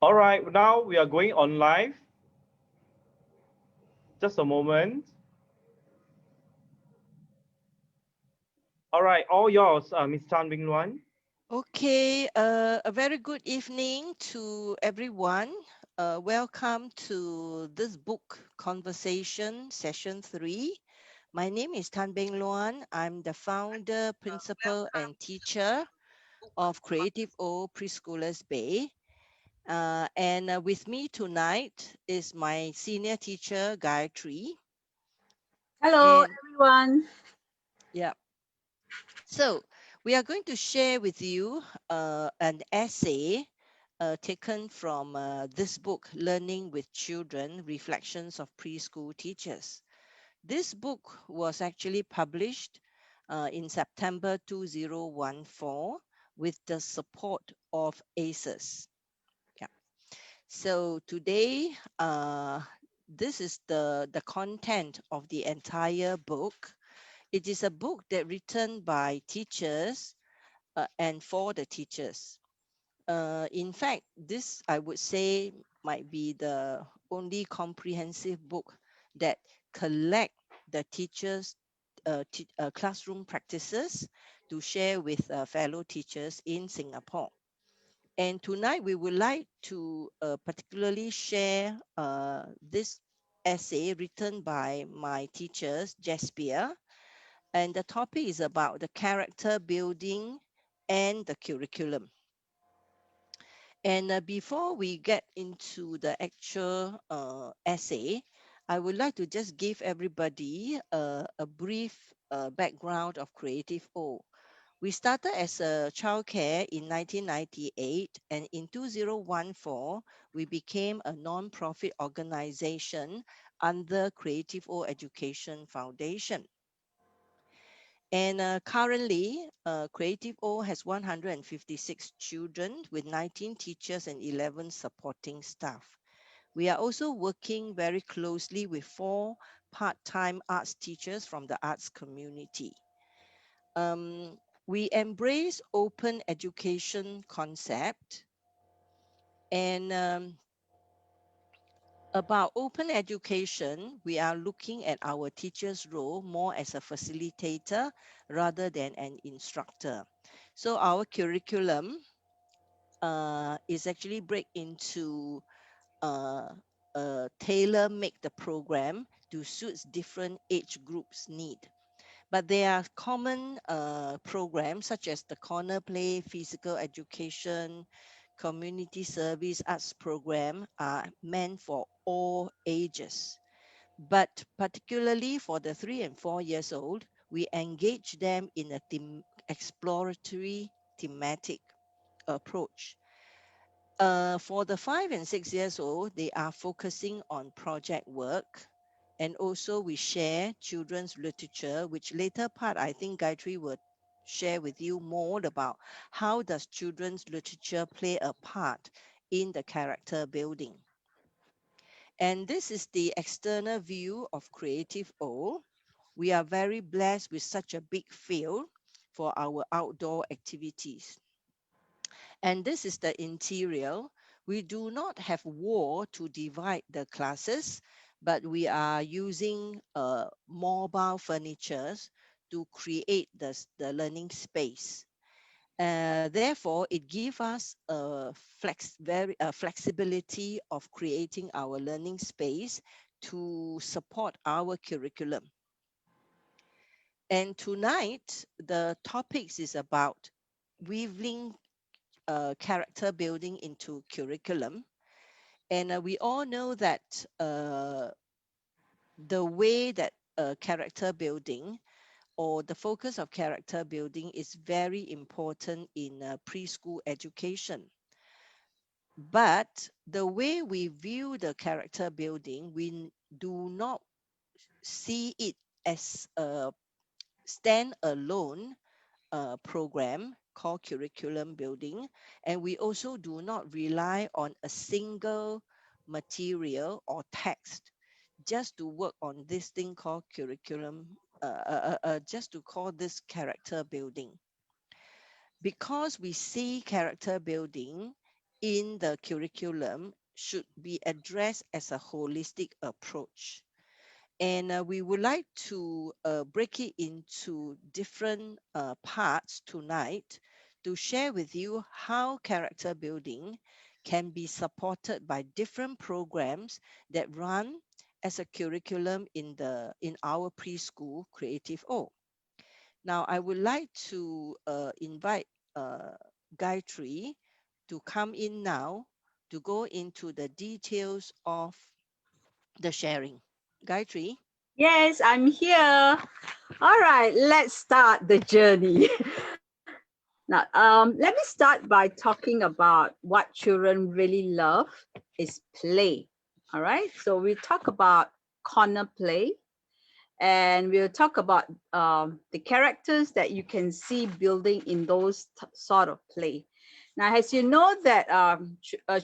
All right, now we are going on live. Just a moment. All right, all yours, Ms. Tan Bing Luan. Okay, a very good evening to everyone. Welcome to this book conversation session 3. My name is Tan Beng Luan. I'm the founder, principal, and teacher of Creative O Preschoolers Bay. And with me tonight is my senior teacher, Gayatri. Hello, And everyone. yeah, so we are going to share with you an essay taken from this book, Learning with Children, Reflections of Preschool Teachers. This book was actually published in September 2014 with the support of ACES. Yeah. So today, this is the content of the entire book. It is a book that written by teachers and for the teachers. In fact, this I would say might be the only comprehensive book that collect the teachers' classroom practices to share with fellow teachers in Singapore. And tonight we would like to particularly share this essay written by my teachers, Jaspier, and the topic is about the character building and the curriculum. And before we get into the actual essay, I would like to just give everybody a brief background of Creative O. We started as a childcare in 1998, and in 2014, we became a non-profit organization under Creative O Education Foundation. And currently, Creative O has 156 children with 19 teachers and 11 supporting staff. We are also working very closely with 4 part-time arts teachers from the arts community. We embrace open education concept, and about open education, we are looking at our teacher's role more as a facilitator rather than an instructor. So our curriculum is actually break into uh, tailor make the program to suit different age groups need. But there are common programs such as the corner play, physical education, community service, arts program are meant for all ages. But particularly for the 3 and 4 years old, we engage them in a exploratory thematic approach. For the 5 and 6 years old, they are focusing on project work. And also we share children's literature, which later part I think Gayatri will share with you more about how does children's literature play a part in the character building. And this is the external view of Creative O. We are very blessed with such a big field for our outdoor activities. And this is the interior. We do not have wall to divide the classes, but we are using mobile furnitures to create the learning space. Therefore, it gives us flexibility of creating our learning space to support our curriculum. And tonight, the topics is about weaving character building into curriculum. And we all know that the way that character building or the focus of character building is very important in preschool education. But the way we view the character building, we do not see it as a standalone program called curriculum building, and we also do not rely on a single material or text just to work on this thing called curriculum, just to call this character building. Because we see character building in the curriculum should be addressed as a holistic approach. And we would like to break it into different parts tonight to share with you how character building can be supported by different programs that run as a curriculum in our preschool Creative O. Now, I would like to invite Gayatri to come in now to go into the details of the sharing. Gayatri? Yes, I'm here. All right, let's start the journey. Now, let me start by talking about what children really love is play. All right, so we talk about corner play, and we'll talk about the characters that you can see building in those sort of play. Now, as you know that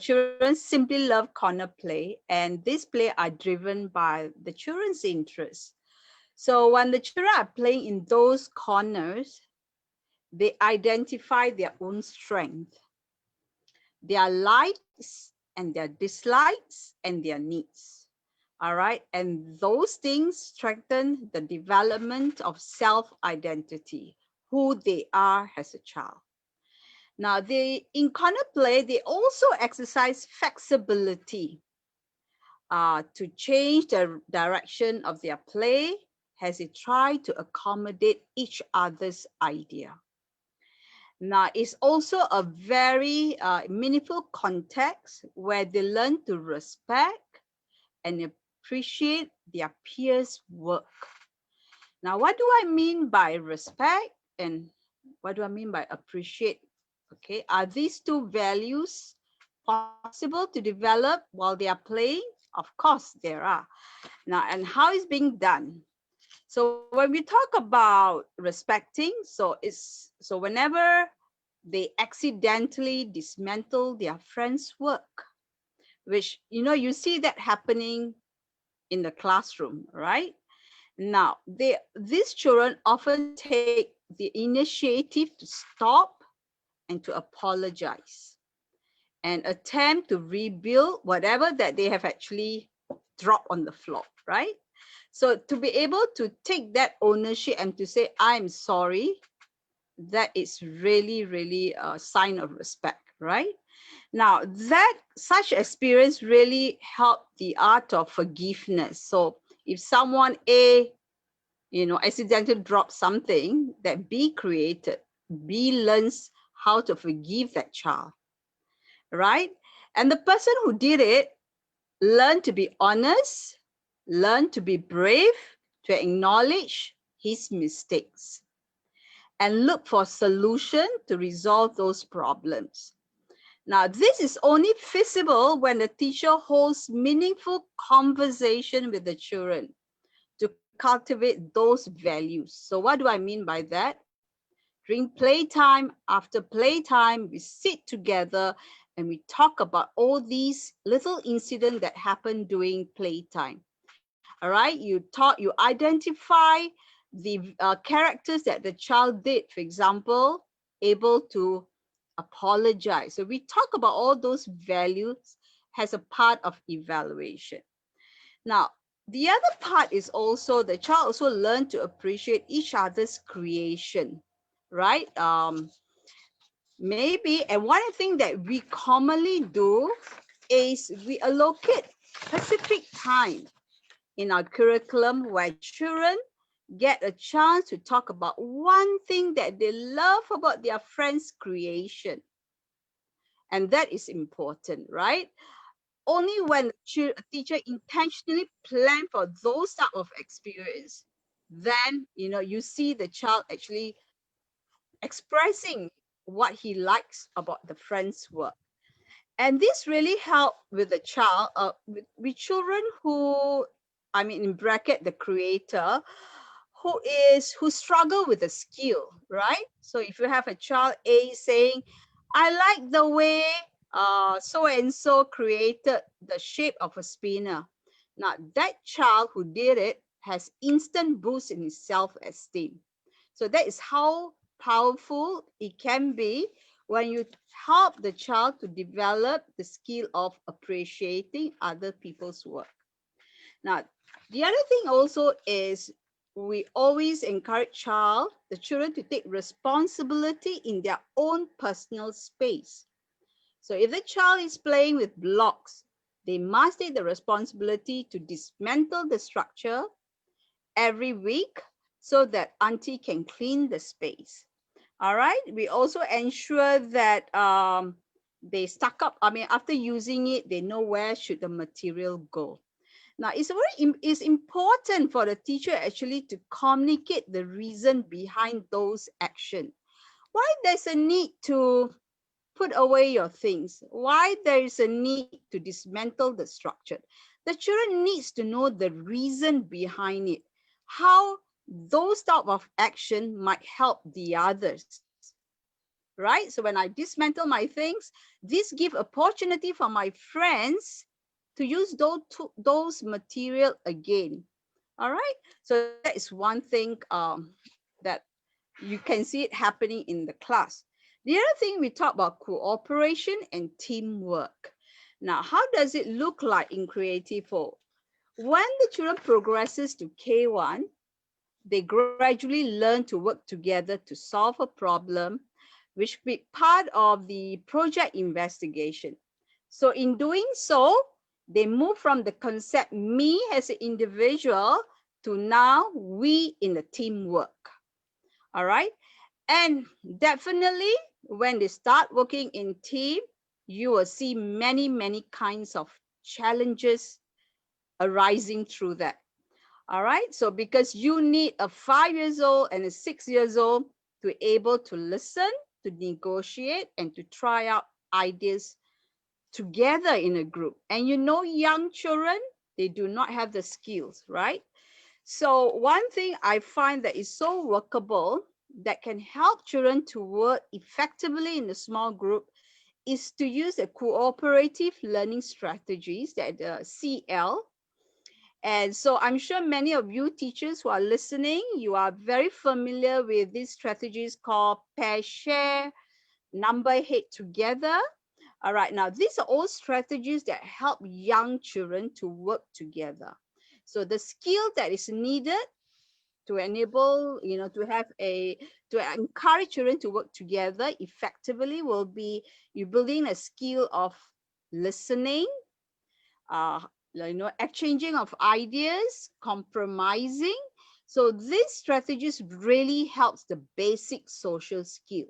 children simply love corner play, and these play are driven by the children's interests. So when the children are playing in those corners, they identify their own strength, their likes and their dislikes and their needs. All right. And those things strengthen the development of self-identity, who they are as a child. Now, in corner play, they also exercise flexibility to change the direction of their play as they try to accommodate each other's idea. Now, it's also a very meaningful context where they learn to respect and appreciate their peers' work. Now, what do I mean by respect and what do I mean by appreciate? Okay, are these two values possible to develop while they are playing? Of course, there are. Now, and how is being done? So when we talk about respecting, so whenever they accidentally dismantle their friend's work, which you see that happening in the classroom, right? Now, these children often take the initiative to stop and to apologize and attempt to rebuild whatever that they have actually dropped on the floor, right? So to be able to take that ownership and to say, I'm sorry, that is really, really a sign of respect, right? Now, that such experience really helped the art of forgiveness. So if someone accidentally drops something, that B created, B learns how to forgive that child, right? And the person who did it learned to be honest, learned to be brave, to acknowledge his mistakes, and look for solution to resolve those problems. Now, this is only feasible when the teacher holds meaningful conversation with the children to cultivate those values. So what do I mean by that? During playtime, after playtime, we sit together and we talk about all these little incidents that happen during playtime. All right, you identify the characters that the child did, for example, able to apologize. So we talk about all those values as a part of evaluation. Now, the other part is also the child also learn to appreciate each other's creation, right? Maybe, and one thing that we commonly do is we allocate specific time in our curriculum where children get a chance to talk about one thing that they love about their friend's creation. And that is important, right? Only when a teacher intentionally plan for those type of experience, then you see the child actually expressing what he likes about the friend's work. And this really helped with the child, with children who, I mean, in bracket, the creator, who struggle with a skill, right? So if you have a child A saying, I like the way so and so created the shape of a spinner. Now that child who did it has instant boost in his self-esteem. So that is how powerful it can be when you help the child to develop the skill of appreciating other people's work. Now, the other thing also is we always encourage the children to take responsibility in their own personal space. So if the child is playing with blocks, they must take the responsibility to dismantle the structure every week so that auntie can clean the space. All right. We also ensure that they stuck up. I mean, after using it, they know where should the material go. Now, it's important for the teacher actually to communicate the reason behind those actions. Why there's a need to put away your things? Why there is a need to dismantle the structure? The children needs to know the reason behind it, how those type of action might help the others. Right? So when I dismantle my things, this give opportunity for my friends to use those material again. All right. So that is one thing that you can see it happening in the class. The other thing we talk about cooperation and teamwork. Now, how does it look like in Creative 4? When the children progresses to K1, they gradually learn to work together to solve a problem, which be part of the project investigation. So in doing so, they move from the concept me as an individual to now we in the teamwork. All right. And definitely when they start working in team, you will see many, many kinds of challenges arising through that. All right. So because you need a 5 years old and a 6 years old to able to listen, to negotiate, and to try out ideas together in a group. And you know, young children, they do not have the skills, right? So one thing I find that is so workable that can help children to work effectively in a small group is to use a cooperative learning strategies, that CL. And so I'm sure many of you teachers who are listening, you are very familiar with these strategies called pair share, number head together. All right, now these are all strategies that help young children to work together. So the skill that is needed to enable, to encourage children to work together effectively will be you building a skill of listening, exchanging of ideas, compromising. So these strategies really helps the basic social skill.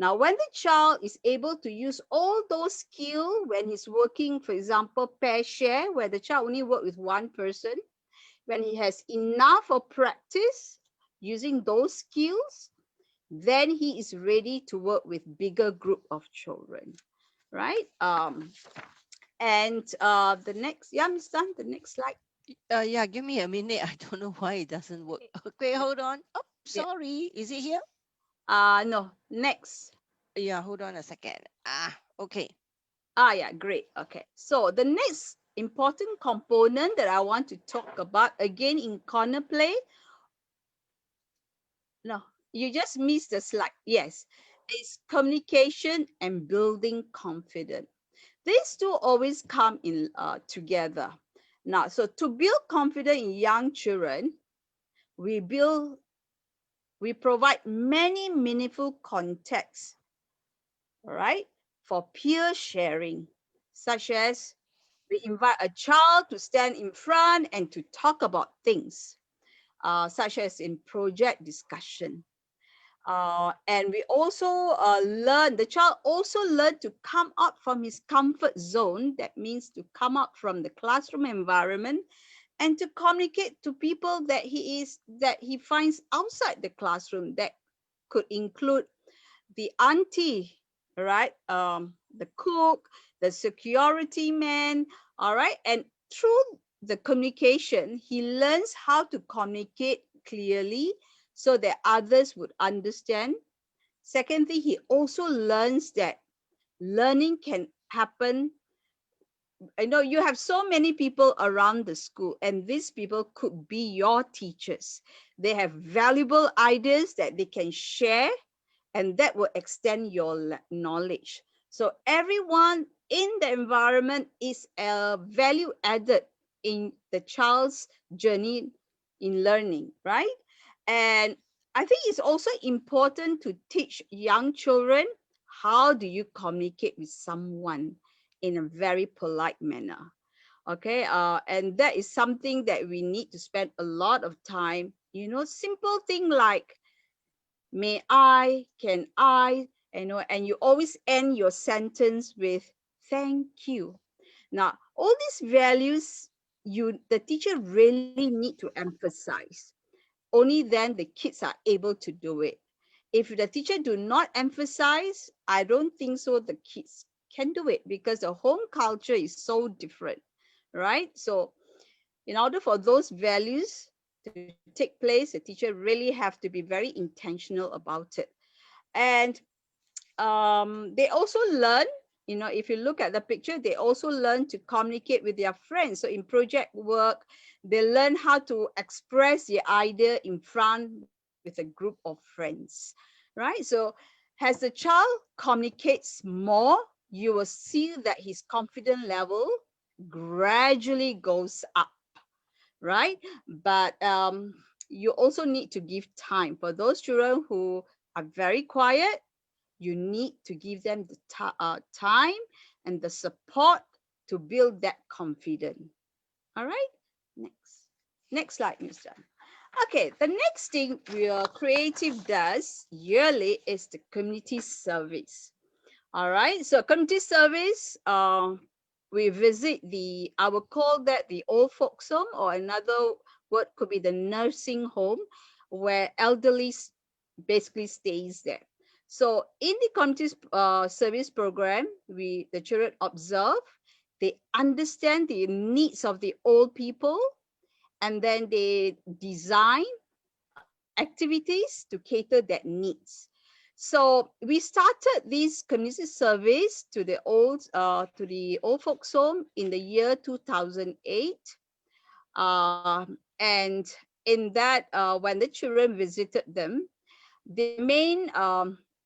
Now, when the child is able to use all those skills when he's working, for example, pair share, where the child only work with one person, when he has enough of practice using those skills, then he is ready to work with bigger group of children, right? The next, yeah, Miss Tan, the next slide. Yeah, give me a minute. I don't know why it doesn't work. Okay, hold on. Oh, sorry. Is it here? No, next. Yeah, hold on a second. Okay. Yeah, great. Okay. So the next important component that I want to talk about again in corner play. No, you just missed the slide. Yes, it's communication and building confidence. These two always come in together. Now, so to build confidence in young children, we provide many meaningful contexts, all right, for peer sharing, such as we invite a child to stand in front and to talk about things, such as in project discussion. And we also the child also learn to come out from his comfort zone. That means to come out from the classroom environment and to communicate to people that he finds outside the classroom. That could include the auntie, right? The cook, the security man, all right? And through the communication, he learns how to communicate clearly so that others would understand. Secondly, he also learns that learning can happen. I know you have so many people around the school, and these people could be your teachers. They have valuable ideas that they can share, and that will extend your knowledge. So everyone in the environment is a value added in the child's journey in learning, right? And I think it's also important to teach young children how do you communicate with someone in a very polite manner. Okay, and that is something that we need to spend a lot of time. Simple thing like may I, can I, and you always end your sentence with thank you. Now, all these values, the teacher really need to emphasize. Only then the kids are able to do it. If the teacher do not emphasize, I don't think so the kids can do it, because the home culture is so different, right? So in order for those values to take place, the teacher really have to be very intentional about it. And they also learn, if you look at the picture, they also learn to communicate with their friends. So in project work, they learn how to express the idea in front with a group of friends, right? So as the child communicates more, you will see that his confidence level gradually goes up, right? But you also need to give time for those children who are very quiet. You need to give them the time and the support to build that confidence. All right, next slide, Mr. Okay, the next thing your creative does yearly is the community service. All right, so community service, we visit I will call that the old folks home, or another word could be the nursing home, where elderly basically stays there. So in the community service program, the children observe, they understand the needs of the old people, and then they design activities to cater that needs. So we started this community service to the old folks home in the year 2008. And in that, when the children visited them, the main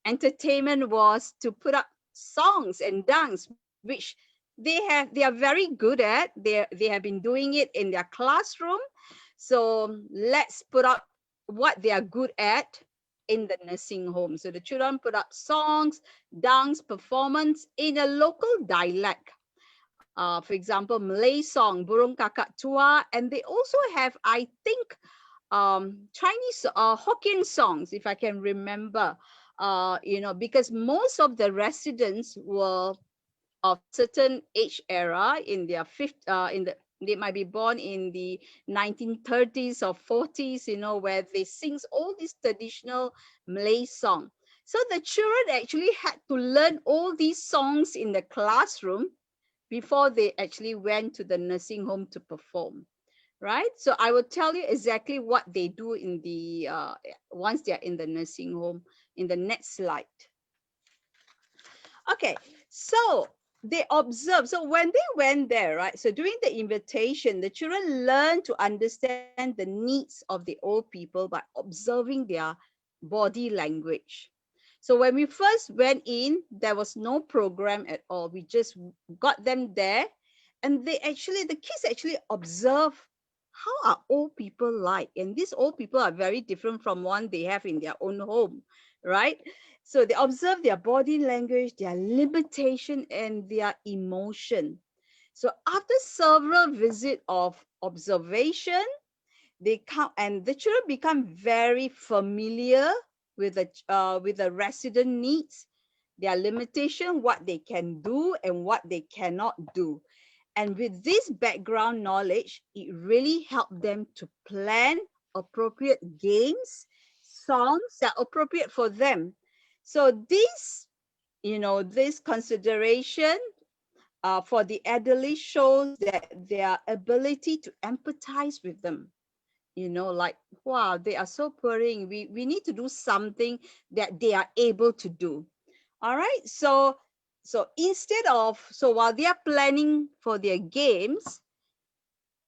entertainment was to put up songs and dance, which they are very good at. They have been doing it in their classroom. So let's put up what they are good at in the nursing home. So the children put up songs, dance, performance in a local dialect. For example, Malay song, Burung Kakak Tua, and they also have, I think, Chinese Hokkien songs, if I can remember. Because most of the residents were of certain age era in their they might be born in the 1930s or 40s, where they sings all these traditional Malay song. So the children actually had to learn all these songs in the classroom before they actually went to the nursing home to perform, right? So I will tell you exactly what they do in the once they're in the nursing home in the next slide. Okay, so they observe. So when they went there, right? So during the invitation, the children learn to understand the needs of the old people by observing their body language. So when we first went in, there was no program at all. We just got them there, and the kids actually observe how are old people like, and these old people are very different from one they have in their own home, right? So they observe their body language, their limitation, and their emotion. So after several visits of observation, they come and the children become very familiar with the resident needs, their limitation, what they can do and what they cannot do. And with this background knowledge, it really helped them to plan appropriate games, songs that are appropriate for them. So this consideration for the elderly shows that their ability to empathize with them, like, wow, they are so poor. We need to do something that they are able to do. All right. So while they are planning for their games,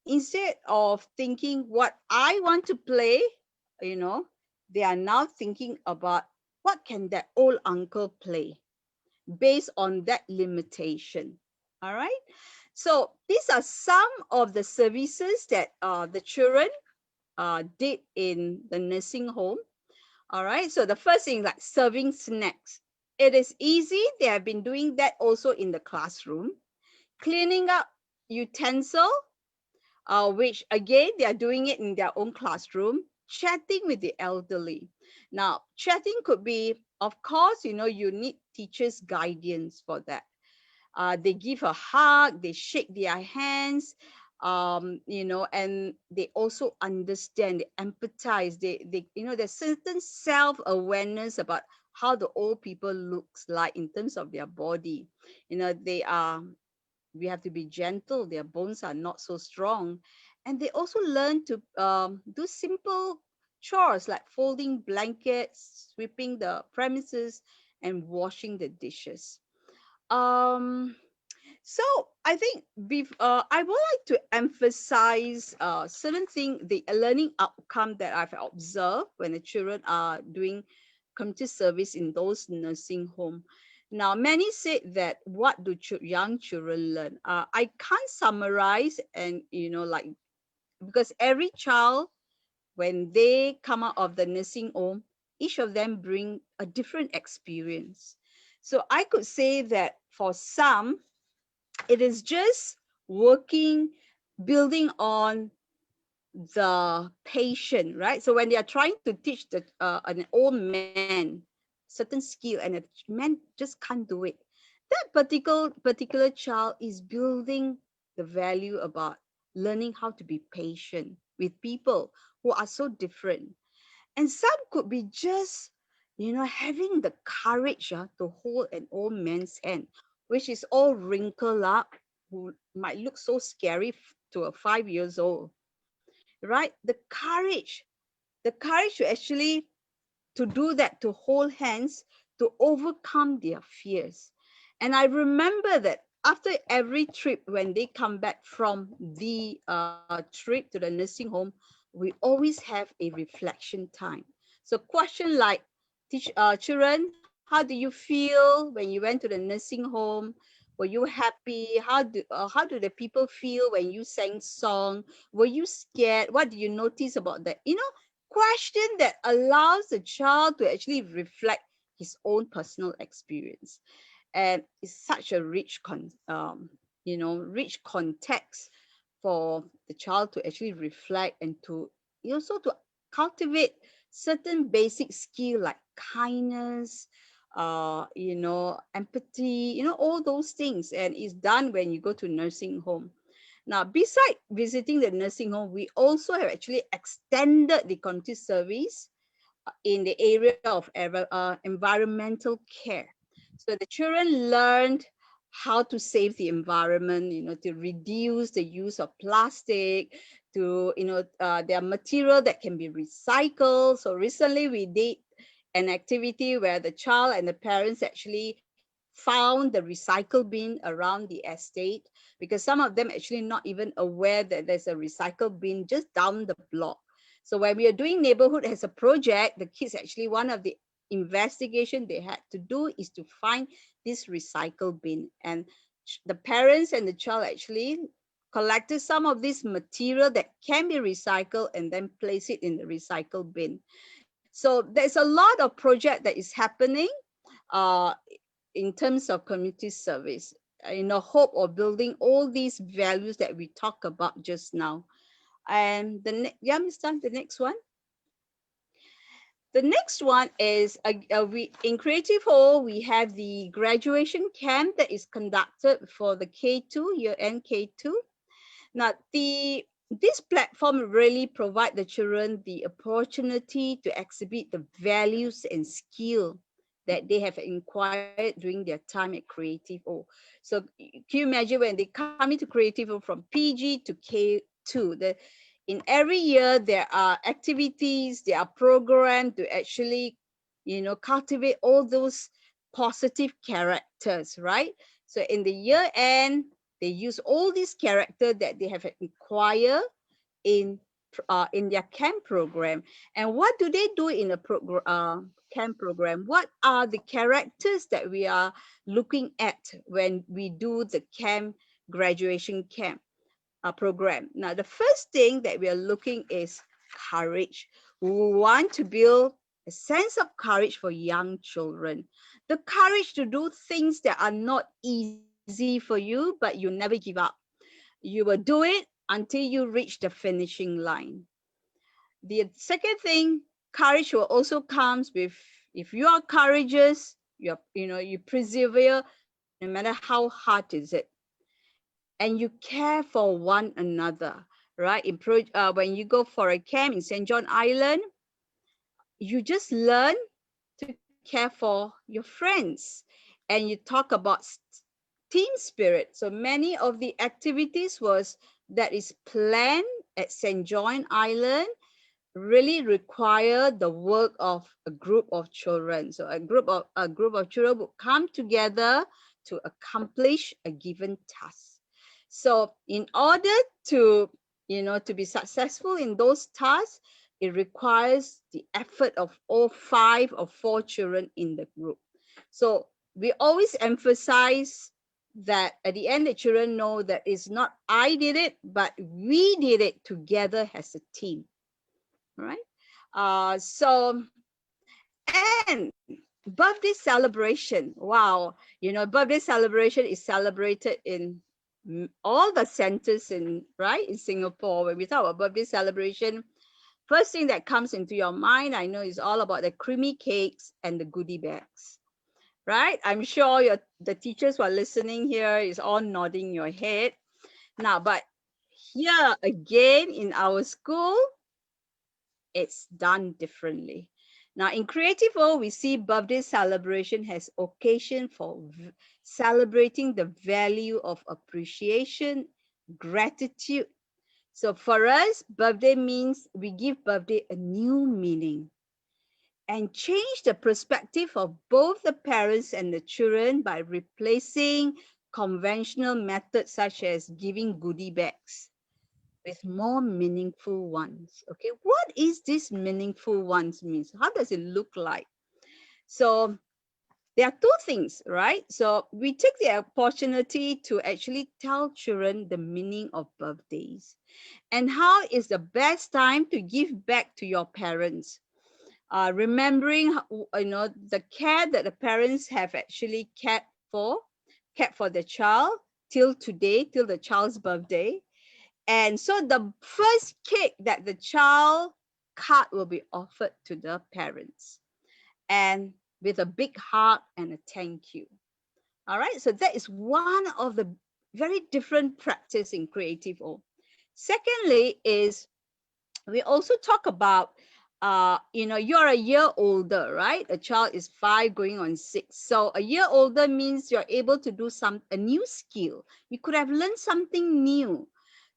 instead of thinking what I want to play, they are now thinking about what can that old uncle play based on that limitation? All right. So these are some of the services that the children did in the nursing home. All right. So the first thing, like serving snacks. It is easy. They have been doing that also in the classroom. Cleaning up utensil, which again, they are doing it in their own classroom. Chatting with the elderly. Now, chatting could be, of course, you need teachers' guidance for that. They give a hug, they shake their hands, and they also understand, they empathize, there's certain self-awareness about how the old people looks like in terms of their body. We have to be gentle, their bones are not so strong. And they also learn to do simple chores like folding blankets, sweeping the premises, and washing the dishes. um so I think I would like to emphasize certain thing, the learning outcome that I've observed when the children are doing community service in those nursing home. Now, many said that what do young children learn? I can't summarize, and like, because every child, when they come out of the nursing home, each of them bring a different experience. So I could say that for some, it is just working, building on the patient, right? So when they are trying to teach an old man certain skill, and a man just can't do it, that particular child is building the value about learning how to be patient with people who are so different. And some could be just, having the courage to hold an old man's hand, which is all wrinkled up, who might look so scary to a 5 years old, right? The courage to actually to do that, to hold hands, to overcome their fears. And I remember that after every trip, when they come back from the trip to the nursing home, we always have a reflection time. So question like, children, how do you feel when you went to the nursing home? Were you happy? How do the people feel when you sang song? Were you scared? What do you notice about that? Question that allows the child to actually reflect his own personal experience. And it's such a rich context for the child to actually reflect, and to also to cultivate certain basic skill like kindness, empathy, all those things. And it's done when you go to nursing home. Now, beside visiting the nursing home, we also have actually extended the community service in the area of environmental care. So the children learned how to save the environment, to reduce the use of plastic, to, there are material that can be recycled. So recently we did an activity where the child and the parents actually found the recycle bin around the estate, because some of them actually not even aware that there's a recycle bin just down the block. So when we are doing neighborhood as a project, the kids actually, one of the investigation they had to do is to find this recycle bin. And the parents and the child actually collected some of this material that can be recycled and then place it in the recycle bin. So there's a lot of project that is happening uh, in terms of community service, in the hope of building all these values that we talk about just now. And yeah, Mr. The next one. The next one is we in Creative Hall, we have the graduation camp that is conducted for the K2, year-end K2. Now, this platform really provide the children the opportunity to exhibit the values and skill that they have acquired during their time at Creative O. So can you imagine when they come into Creative O from PG to K2, in every year there are activities, there are programs to actually, cultivate all those positive characters, right? So in the year end, they use all these characters that they have acquired in their camp program. And what do they do in the program camp program, what are the characters that we are looking at when we do the camp, graduation camp program? Now, the first thing that we are looking is courage. We want to build a sense of courage for young children. The courage to do things that are not easy for you, but you never give up. You will do it until you reach the finishing line. The second thing, courage will also comes with, if you are courageous, you persevere no matter how hard is it, and you care for one another, right? When you go for a camp in St. John Island, you just learn to care for your friends, and you talk about team spirit. So many of the activities that is planned at St. John Island really require the work of a group of children. So a group of children will come together to accomplish a given task. So in order to to be successful in those tasks, it requires the effort of all 5 or 4 children in the group. So we always emphasize that at the end, the children know that it's not I did it, but we did it together as a team, right? And birthday celebration. Wow, birthday celebration is celebrated in all the centers in Singapore. When we talk about birthday celebration, first thing that comes into your mind, I know, is all about the creamy cakes and the goodie bags, right? I'm sure the teachers who are listening here is all nodding your head. Now, but here again in our school, it's done differently. Now, in Creative O, we see birthday celebration as occasion for celebrating the value of appreciation, gratitude. So for us, birthday means we give birthday a new meaning and change the perspective of both the parents and the children by replacing conventional methods such as giving goodie bags with more meaningful ones. Okay, what is this meaningful ones means? How does it look like? So there are 2 things, right? So we take the opportunity to actually tell children the meaning of birthdays and how is the best time to give back to your parents. Remembering the care that the parents have actually kept for the child till today, till the child's birthday. And so the first cake that the child cut will be offered to the parents, and with a big hug and a thank you. All right, so that is one of the very different practice in Creative O. Secondly is we also talk about you're a year older, right? A child is 5 going on 6. So a year older means you're able to do a new skill. You could have learned something new.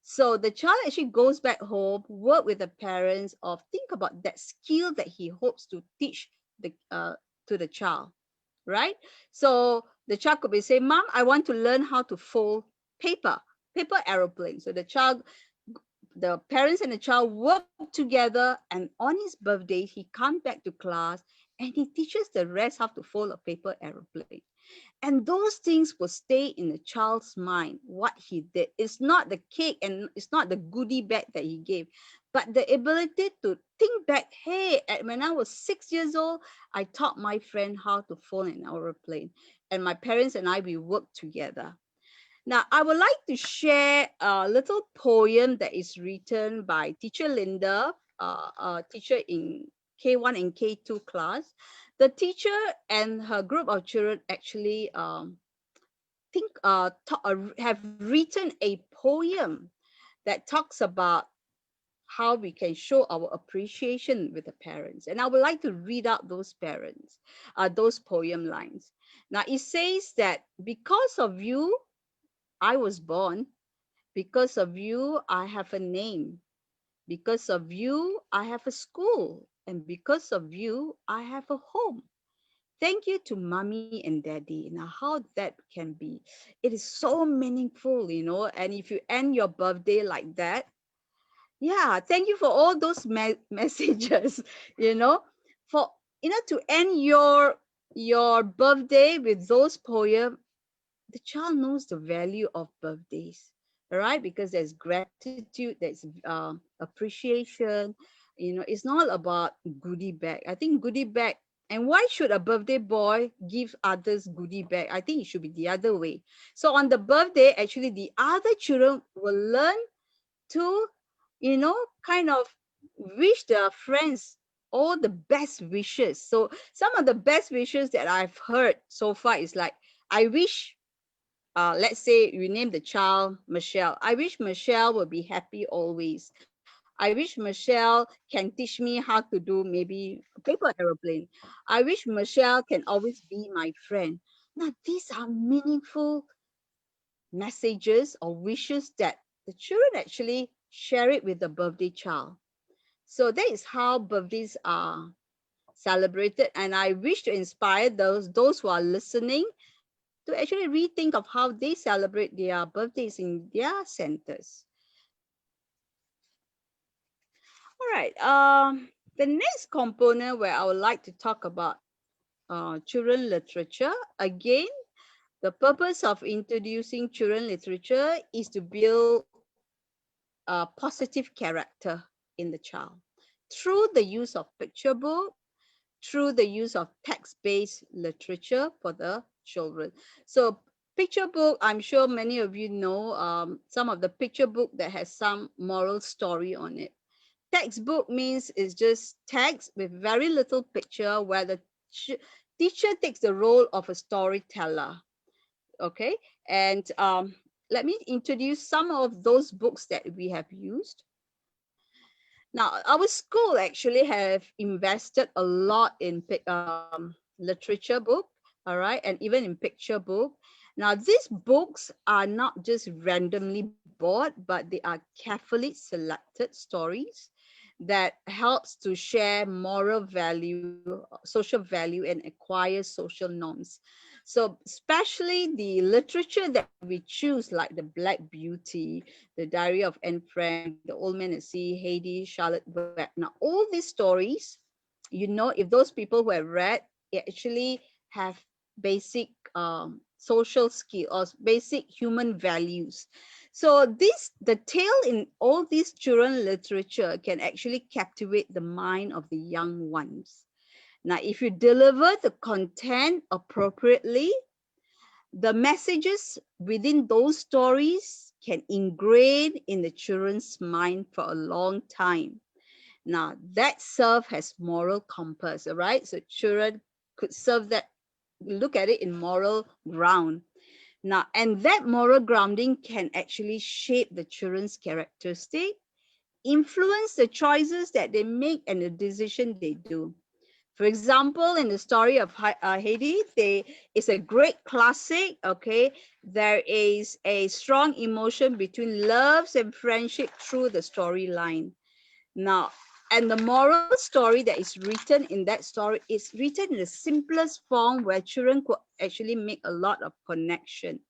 So the child actually goes back home, work with the parents, or think about that skill that he hopes to teach to the child, right? So the child could be saying, Mom, I want to learn how to fold paper aeroplane. So the parents and the child work together, and on his birthday, he comes back to class and he teaches the rest how to fold a paper aeroplane. And those things will stay in the child's mind, what he did. It's not the cake and it's not the goodie bag that he gave, but the ability to think back, hey, when I was 6 years old, I taught my friend how to fold an aeroplane. And my parents and I, we worked together. Now, I would like to share a little poem that is written by teacher Linda, a teacher in K1 and K2 class. The teacher and her group of children actually have written a poem that talks about how we can show our appreciation with the parents. And I would like to read out those poem lines. Now, it says that because of you, I was born. Because of you, I have a name. Because of you, I have a school. And because of you, I have a home. Thank you to mommy and daddy. Now, how that can be. It is so meaningful, and if you end your birthday like that, yeah, thank you for all those messages, for to end your birthday with those poems, the child knows the value of birthdays, all right? Because there's gratitude, there's appreciation. It's not about goodie bag. I think goodie bag. And why should a birthday boy give others goodie bag? I think it should be the other way. So on the birthday, actually, the other children will learn to, kind of wish their friends all the best wishes. So some of the best wishes that I've heard so far is like, I wish, let's say we name the child Michelle. I wish Michelle will be happy always. I wish Michelle can teach me how to do maybe a paper aeroplane. I wish Michelle can always be my friend. Now, these are meaningful messages or wishes that the children actually share it with the birthday child. So that is how birthdays are celebrated. And I wish to inspire those who are listening to actually rethink of how they celebrate their birthdays in their centers. All right. The next component where I would like to talk about children literature. Again, the purpose of introducing children literature is to build a positive character in the child through the use of picture book, through the use of text-based literature for the children. So picture book, I'm sure many of you know some of the picture book that has some moral story on it. Textbook means it's just text with very little picture where the teacher takes the role of a storyteller. Okay, and let me introduce some of those books that we have used. Now, our school actually have invested a lot in literature book, all right, and even in picture book. Now, these books are not just randomly bought, but they are carefully selected stories that helps to share moral value, social value, and acquire social norms. So, especially the literature that we choose, like the Black Beauty, the Diary of Anne Frank, the Old Man at Sea, Hades, Charlotte Web. Now, all these stories, if those people who have read, they actually have basic social skill or basic human values. So the tale in all these children literature can actually captivate the mind of the young ones. Now, if you deliver the content appropriately, the messages within those stories can ingrain in the children's mind for a long time. Now, that serve as moral compass, all right? So children could serve that, look at it in moral ground. Now, and that moral grounding can actually shape the children's characteristic, influence the choices that they make and the decision they do. For example, in the story of Hades, it's a great classic, okay? There is a strong emotion between loves and friendship through the storyline. Now, and the moral story that is written in that story is written in the simplest form where children could actually make a lot of connection.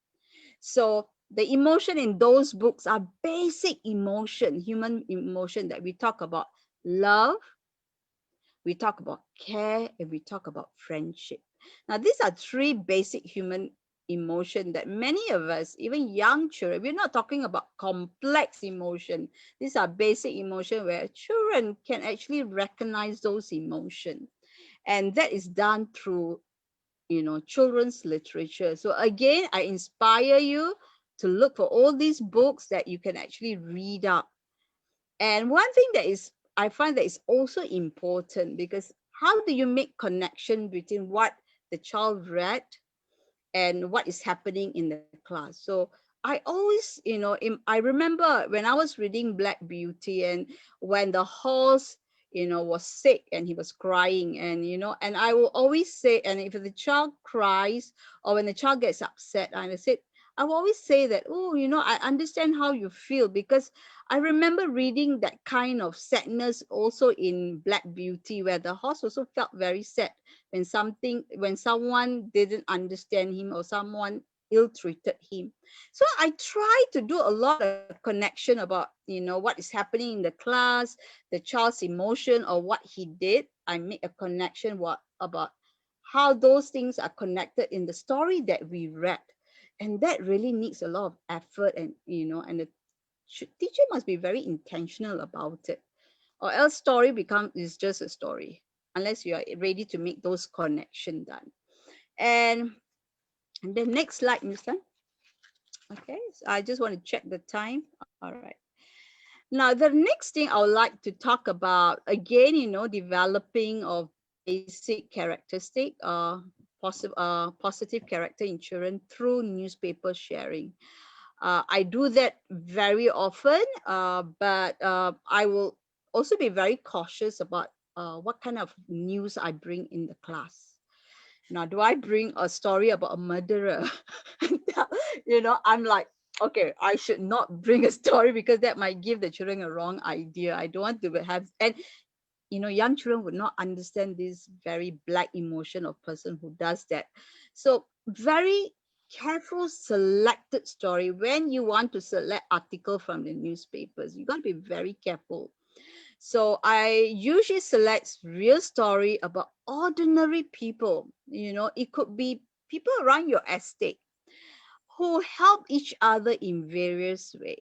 So the emotion in those books are basic emotion, human emotion that we talk about: love, we talk about care, and we talk about friendship. Now, these are three basic human emotion that many of us, even young children, we're not talking about complex emotion. These are basic emotion where children can actually recognize those emotions. And that is done through, children's literature. So again, I inspire you to look for all these books that you can actually read up. And one thing that is, I find that is also important, because how do you make connection between what the child read and what is happening in the class? So I always, I remember when I was reading Black Beauty, and when the horse, was sick and he was crying, and, and I will always say, and if the child cries or when the child gets upset, and I will always say that, oh, I understand how you feel, because I remember reading that kind of sadness also in Black Beauty, where the horse also felt very sad when someone didn't understand him, or someone ill-treated him. So I try to do a lot of connection about, what is happening in the class, the child's emotion or what he did. I make a connection about how those things are connected in the story that we read. And that really needs a lot of effort, and the teacher must be very intentional about it, or else story is just a story unless you are ready to make those connection done. And the next slide, Mister. Okay, so I just want to check the time. All right. Now, the next thing I would like to talk about, again, developing of basic characteristic, positive character in children through newspaper sharing. I do that very often, but I will also be very cautious about what kind of news I bring in the class. Now, do I bring a story about a murderer? I'm like, okay, I should not bring a story because that might give the children a wrong idea. I don't want to have, and young children would not understand this very black emotion of person who does that. So very careful selected story. When you want to select article from the newspapers, you got to be very careful. So I usually select real story about ordinary people. It could be people around your estate who help each other in various ways.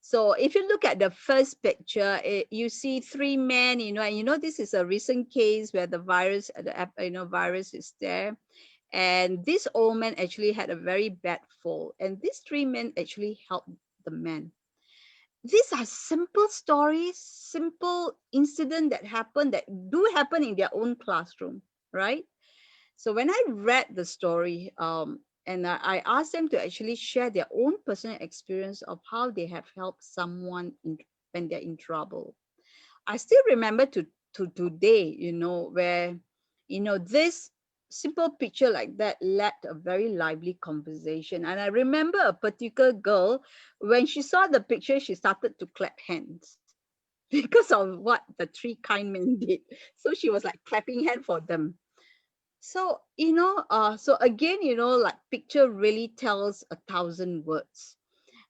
So if you look at the first picture, you see three men, and this is a recent case where the virus is there. And this old man actually had a very bad fall. And these three men actually helped the man. These are simple stories, simple incidents that do happen in their own classroom, right? So when I read the story, and I asked them to actually share their own personal experience of how they have helped someone when they're in trouble. I still remember to today, where, this simple picture like that led a very lively conversation. And I remember a particular girl, when she saw the picture, she started to clap hands because of what the three kind men did. So she was like clapping hand for them. So, so again, like picture really tells 1,000 words.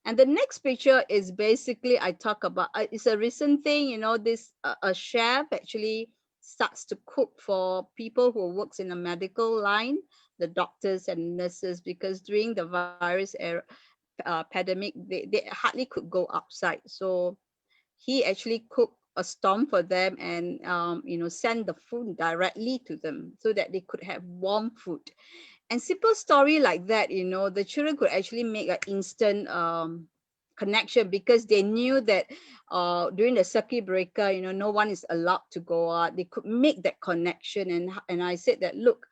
And the next picture is basically, I talk about, it's a recent thing, this a chef actually starts to cook for people who works in a medical line, the doctors and nurses, because during the virus era, pandemic, they hardly could go outside. So he actually cooked a storm for them and send the food directly to them so that they could have warm food. And simple story like that, the children could actually make an instant connection, because they knew that during the circuit breaker, no one is allowed to go out. They could make that connection. And I said that, look,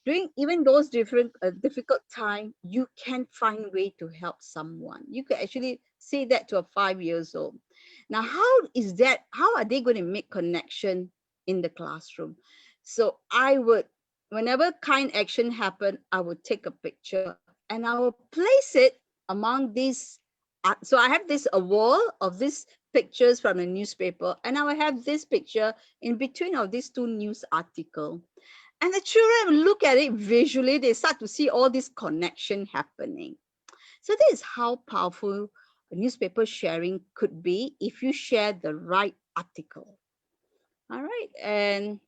during even those different difficult time, you can find way to help someone. You could actually say that to a 5 years old. Now, how are they going to make connection in the classroom? So I would, whenever kind action happen, I would take a picture and I will place it among these. So I have this a wall of these pictures from the newspaper, and I will have this picture in between of these two news articles. And the children look at it visually, they start to see all this connection happening. So this is how powerful newspaper sharing could be if you share the right article. All right, and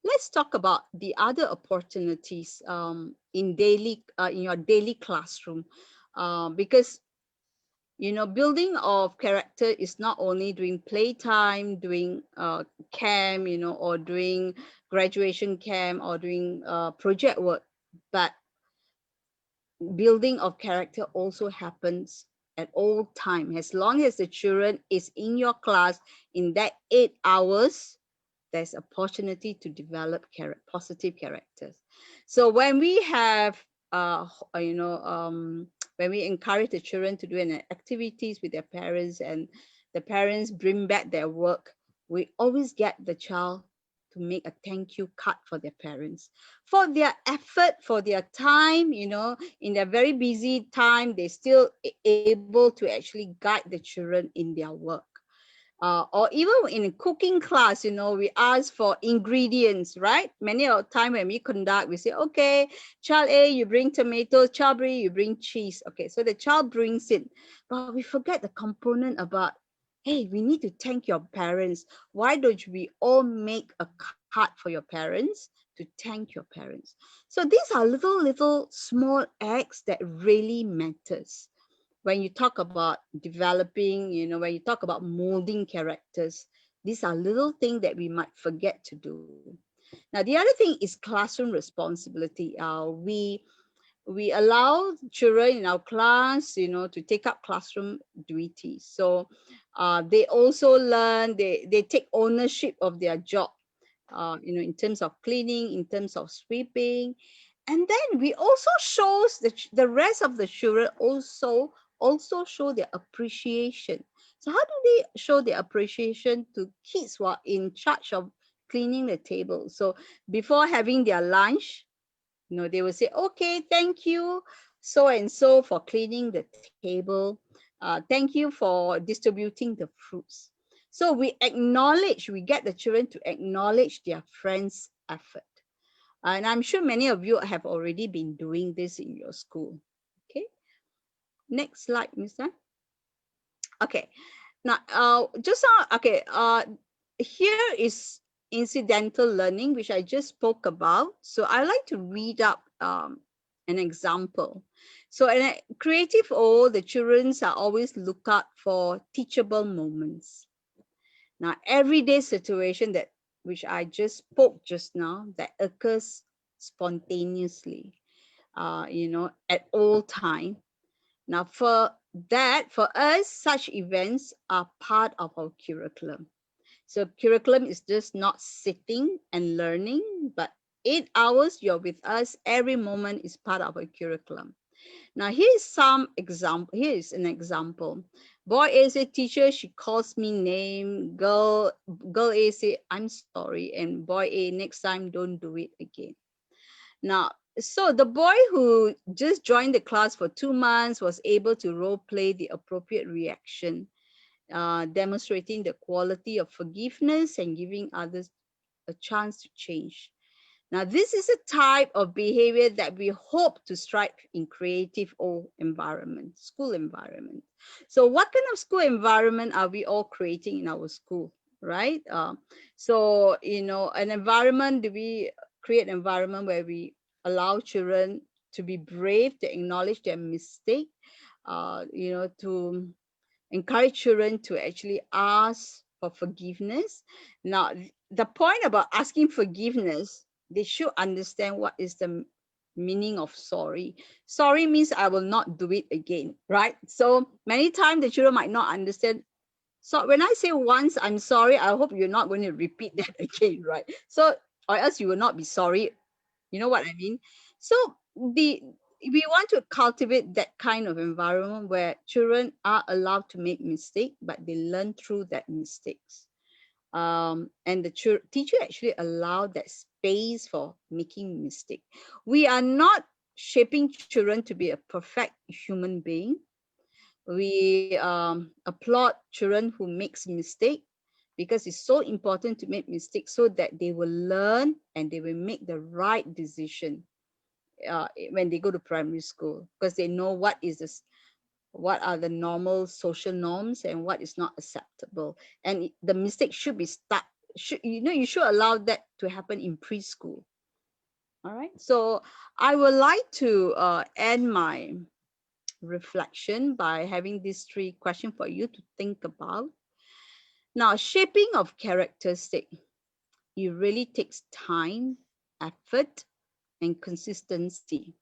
let's talk about the other opportunities in your daily classroom, because building of character is not only during playtime, doing camp, or doing graduation camp, or doing project work, but building of character also happens at all time. As long as the children is in your class in that 8 hours, there's opportunity to develop positive characters. So when we have when we encourage the children to do an activities with their parents, and the parents bring back their work, we always get the child to make a thank you card for their parents, for their effort, for their time. In their very busy time, they still able to actually guide the children in their work. or even in a cooking class, we ask for ingredients, right? Many of the time when we conduct, we say, okay, child A, you bring tomatoes, child B, you bring cheese. Okay, so the child brings it, but we forget the component about, hey, we need to thank your parents. Why don't we all make a card for your parents to thank your parents? So these are little small acts that really matters when you talk about developing, when you talk about molding characters. These are little things that we might forget to do. Now, the other thing is classroom responsibility. We allow children in our class, to take up classroom duties. So they also learn, they take ownership of their job, in terms of cleaning, in terms of sweeping. And then we also shows the rest of the children also show their appreciation. So how do they show their appreciation to kids who are in charge of cleaning the table? So before having their lunch, they will say, okay, thank you so and so for cleaning the table. Thank you for distributing the fruits. So we get the children to acknowledge their friends' effort. And I'm sure many of you have already been doing this in your school. Okay, next slide, Mister. Okay, now just now, okay, here is incidental learning, which I just spoke about. So I like to read up an example. So in a creative O, the childrens are always look out for teachable moments. Now, everyday situation that which I just spoke just now that occurs spontaneously, at all time. Now, for us, such events are part of our curriculum. So curriculum is just not sitting and learning, but 8 hours you're with us, every moment is part of our curriculum. Now here is an example. Boy A say, teacher, she calls me name. Girl A say, I'm sorry. And boy A, next time don't do it again. Now, so the boy who just joined the class for 2 months was able to role play the appropriate reaction, demonstrating the quality of forgiveness and giving others a chance to change. Now, this is a type of behavior that we hope to strike in creative O environment, school environment. So what kind of school environment are we all creating in our school, right? So, an environment, do we create an environment where we allow children to be brave, to acknowledge their mistake, to encourage children to actually ask for forgiveness. Now, the point about asking forgiveness, they should understand what is the meaning of sorry. Sorry means I will not do it again, right? So many times the children might not understand. So when I say once I'm sorry, I hope you're not going to repeat that again, right? So, or else you will not be sorry. You know what I mean? So the we want to cultivate that kind of environment where children are allowed to make mistakes, but they learn through that mistakes. And the teacher actually allowed that space for making mistake. We are not shaping children to be a perfect human being. We applaud children who makes mistake because it's so important to make mistakes so that they will learn and they will make the right decision when they go to primary school, because they know what are the normal social norms and what is not acceptable. And the mistake should be you should allow that to happen in preschool. All right, so I would like to end my reflection by having these 3 questions for you to think about. Now, shaping of characteristic, it really takes time, effort, and consistency.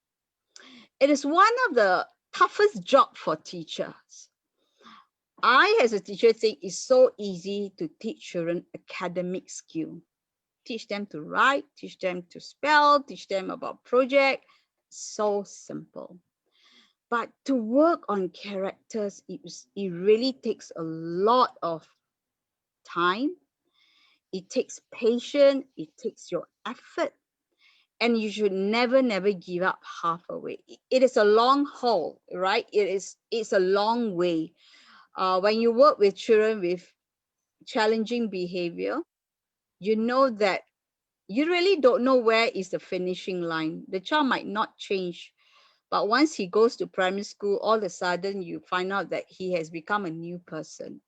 It is one of the toughest job for teachers. I, as a teacher, think it's so easy to teach children academic skill. Teach them to write, teach them to spell, teach them about project. So simple. But to work on characters, it really takes a lot of time. It takes patience. It takes your effort. And you should never give up halfway. It is a long haul, right? It's a long way. When you work with children with challenging behavior, you know that you really don't know where is the finishing line. The child might not change, but once he goes to primary school, all of a sudden you find out that he has become a new person,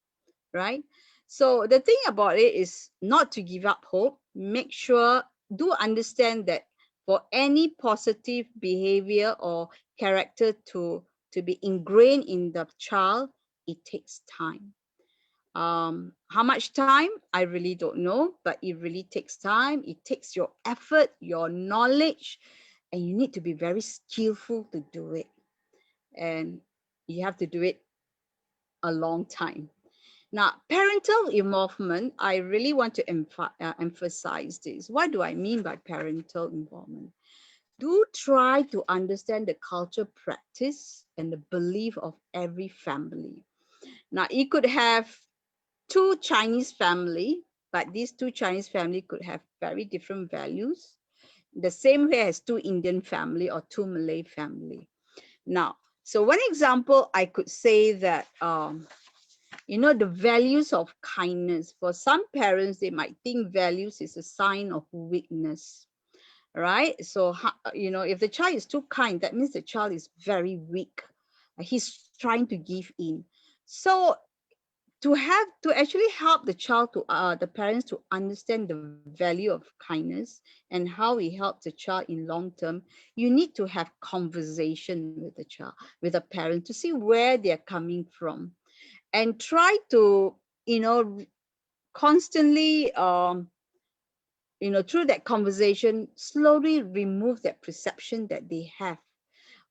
right? So the thing about it is not to give up hope. Make sure, do understand that for any positive behavior or character to be ingrained in the child, it takes time. How much time? I really don't know, but it really takes time. It takes your effort, your knowledge, and you need to be very skillful to do it. And you have to do it a long time. Now, parental involvement, I really want to emphasize this. What do I mean by parental involvement? Do try to understand the culture, practice, and the belief of every family. Now, you could have two Chinese family, but these two Chinese family could have very different values. The same way as two Indian family or two Malay family. Now, so one example, I could say that the values of kindness. For some parents, they might think values is a sign of weakness, right? So, if the child is too kind, that means the child is very weak. He's trying to give in. So, to actually help the child the parents to understand the value of kindness and how it helps the child in long term, you need to have conversation with the child, with the parent, to see where they're coming from, and try to constantly through that conversation, slowly remove that perception that they have.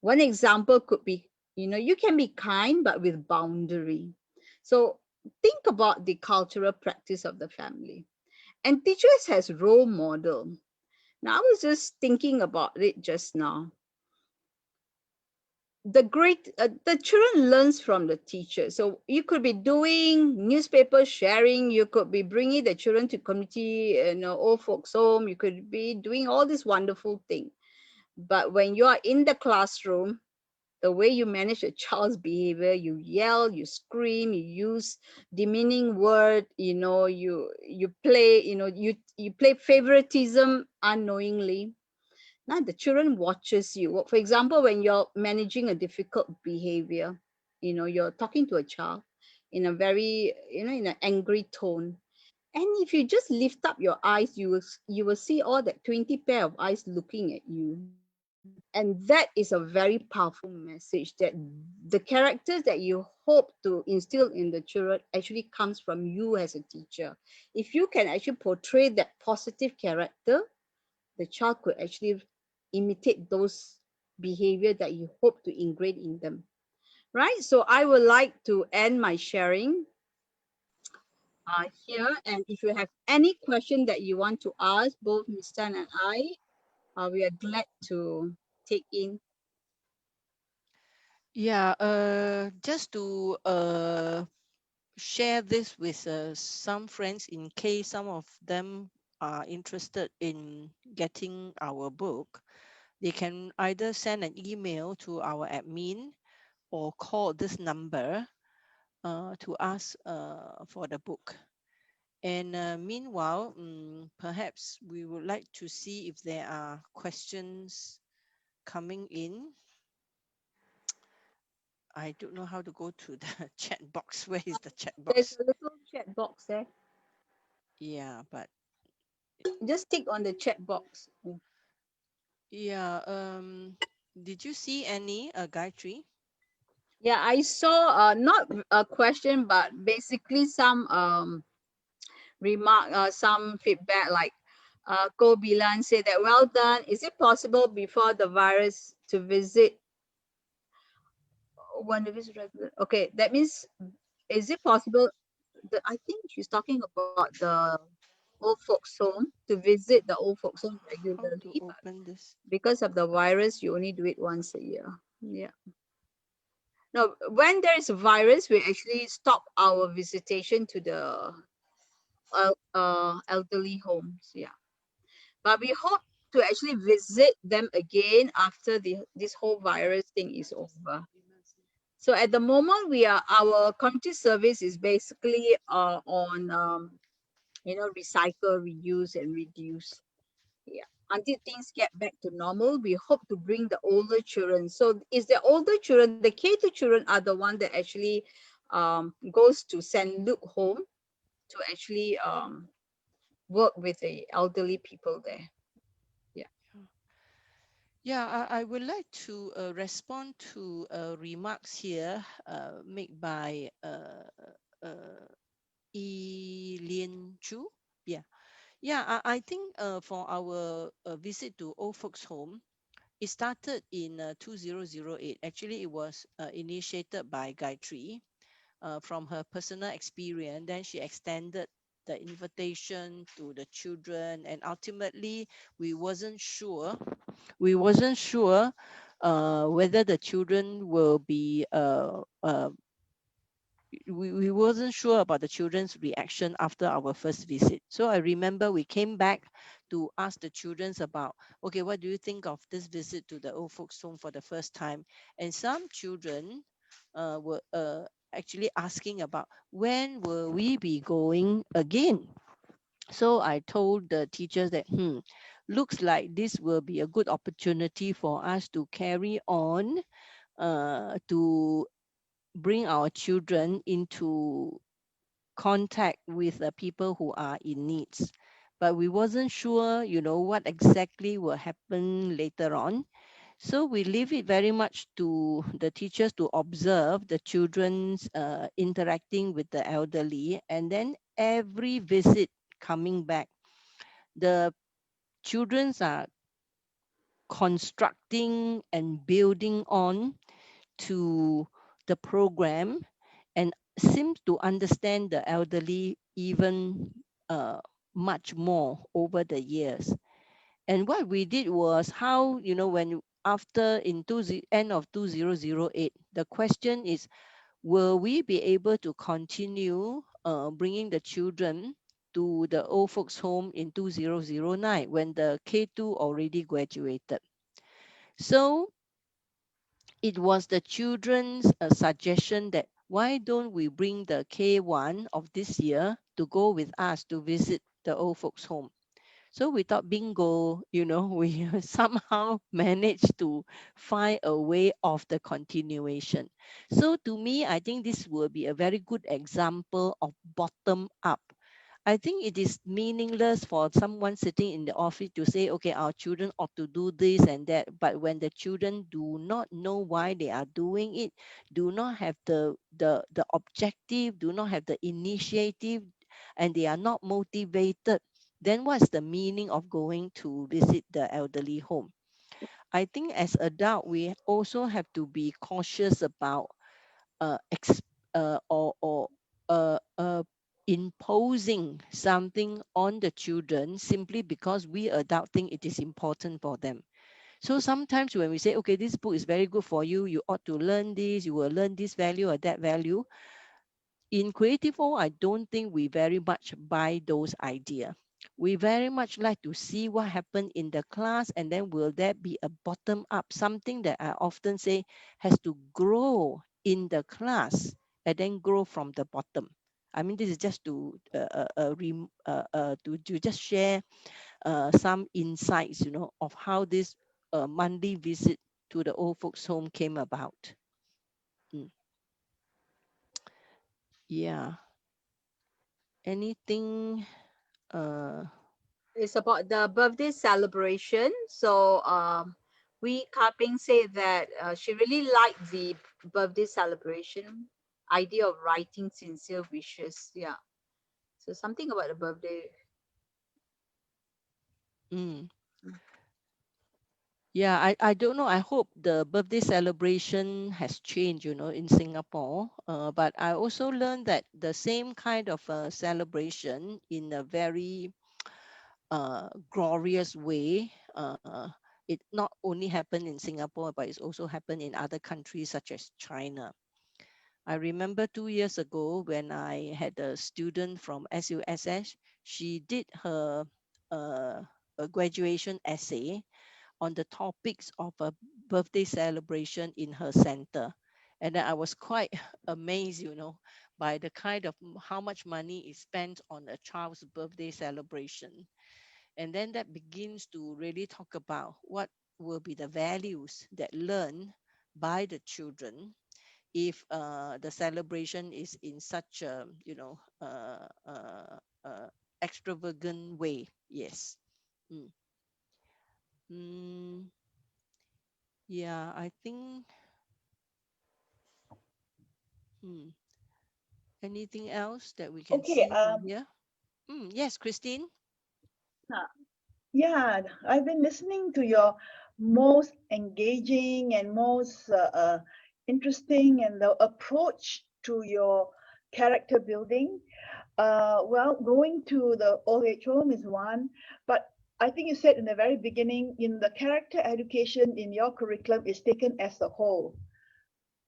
One example could be, you can be kind but with boundary. So think about the cultural practice of the family, and teachers has role model. Now I was just thinking about it just now. The children learns from the teacher. So you could be doing newspaper sharing, you could be bringing the children to community, old folks home, you could be doing all this wonderful thing. But when you are in the classroom, the way you manage a child's behavior, you yell, you scream, you use demeaning word, you play, you play favoritism unknowingly. Now the children watches you. For example, when you're managing a difficult behavior, you're talking to a child in a very, in an angry tone. And if you just lift up your eyes, you will see all that 20 pair of eyes looking at you. And that is a very powerful message, that the characters that you hope to instill in the children actually comes from you as a teacher. If you can actually portray that positive character, the child could actually imitate those behavior that you hope to ingrain in them, right? So I would like to end my sharing here. And if you have any question that you want to ask both Ms. Tan and I, we are glad to take in. Yeah, just to share this with some friends in case some of them are interested in getting our book. They can either send an email to our admin or call this number to ask for the book. And meanwhile, perhaps we would like to see if there are questions coming in. I don't know how to go to the chat box. Where is the chat There's box? a little chat box there. Yeah, but Just tick on the chat box. yeah, did you see any, Gayatri? Yeah, I saw not a question, but basically some remark, some feedback, like Ko Bilan said that, well done. Is it possible before the virus to visit one of his regular? Okay, that means, is it possible? I think she's talking about the old folks home, to visit the old folks home How to regularly, but open this? because of the virus, you only do it once a year. Yeah. No, when there is a virus, we actually stop our visitation to the elderly homes. Yeah. But we hope to actually visit them again after this whole virus thing is over. So at the moment, our community service is basically on recycle, reuse, and reduce. Yeah. Until things get back to normal, we hope to bring the older children. So is the older children, the K2 children are the one that actually goes to St. Luke home to actually work with the elderly people there. Yeah. Yeah, I would like to respond to remarks here made by Yi Lian Chu. Yeah, yeah. I think for our visit to old folks home, it started in 2008. Actually, it was initiated by Gayatri from her personal experience. Then she extended the invitation to the children, and ultimately, we wasn't sure. We wasn't sure whether the children will be we wasn't sure about the children's reaction after our first visit. So I remember we came back to ask the children about, okay, what do you think of this visit to the old folks home for the first time? And some children were actually asking about when will we be going again. So I told the teachers that, looks like this will be a good opportunity for us to carry on to bring our children into contact with the people who are in needs. But we wasn't sure, what exactly will happen later on. So we leave it very much to the teachers to observe the children's interacting with the elderly, and then every visit coming back, the childrens are constructing and building on to the program and seems to understand the elderly even much more over the years. And what we did was how, when after end of 2008, the question is, will we be able to continue bringing the children to the old folks home in 2009 when the K2 already graduated? So it was the children's suggestion that why don't we bring the K1 of this year to go with us to visit the old folks home. So we thought bingo, we somehow managed to find a way of the continuation. So to me, I think this will be a very good example of bottom up. I think it is meaningless for someone sitting in the office to say, okay, our children ought to do this and that. But when the children do not know why they are doing it, do not have the objective, do not have the initiative, and they are not motivated, then what's the meaning of going to visit the elderly home? I think as adult, we also have to be cautious about uh, ex- or imposing something on the children simply because we adults think it is important for them. So sometimes when we say, okay, this book is very good for you, you ought to learn this, you will learn this value or that value, in creative O, I don't think we very much buy those ideas. We very much like to see what happened in the class, and then will there be a bottom up, something that I often say has to grow in the class and then grow from the bottom. I mean, this is just to just share some insights, of how this monthly visit to the old folks home came about. Mm. Yeah. Anything It's about the birthday celebration. So we Kaping said that she really liked the birthday celebration idea of writing sincere wishes. Yeah. So something about the birthday. Mm. Yeah, I don't know. I hope the birthday celebration has changed, in Singapore. But I also learned that the same kind of celebration in a very glorious way, it not only happened in Singapore, but it's also happened in other countries such as China. I remember 2 years ago when I had a student from SUSS, she did her a graduation essay on the topics of a birthday celebration in her center. And then I was quite amazed, by the kind of how much money is spent on a child's birthday celebration. And then that begins to really talk about what will be the values that learned by the children if the celebration is in such a extravagant way. Yes. Mm. Mm, yeah, I think. Hmm. Anything else that we can Okay, see from here? Yes, Christine. uh, yeah, I've been listening to your most engaging and most interesting and the approach to your character building. Well, going to the old age home is one, but I think you said in the very beginning, in the character education in your curriculum is taken as a whole,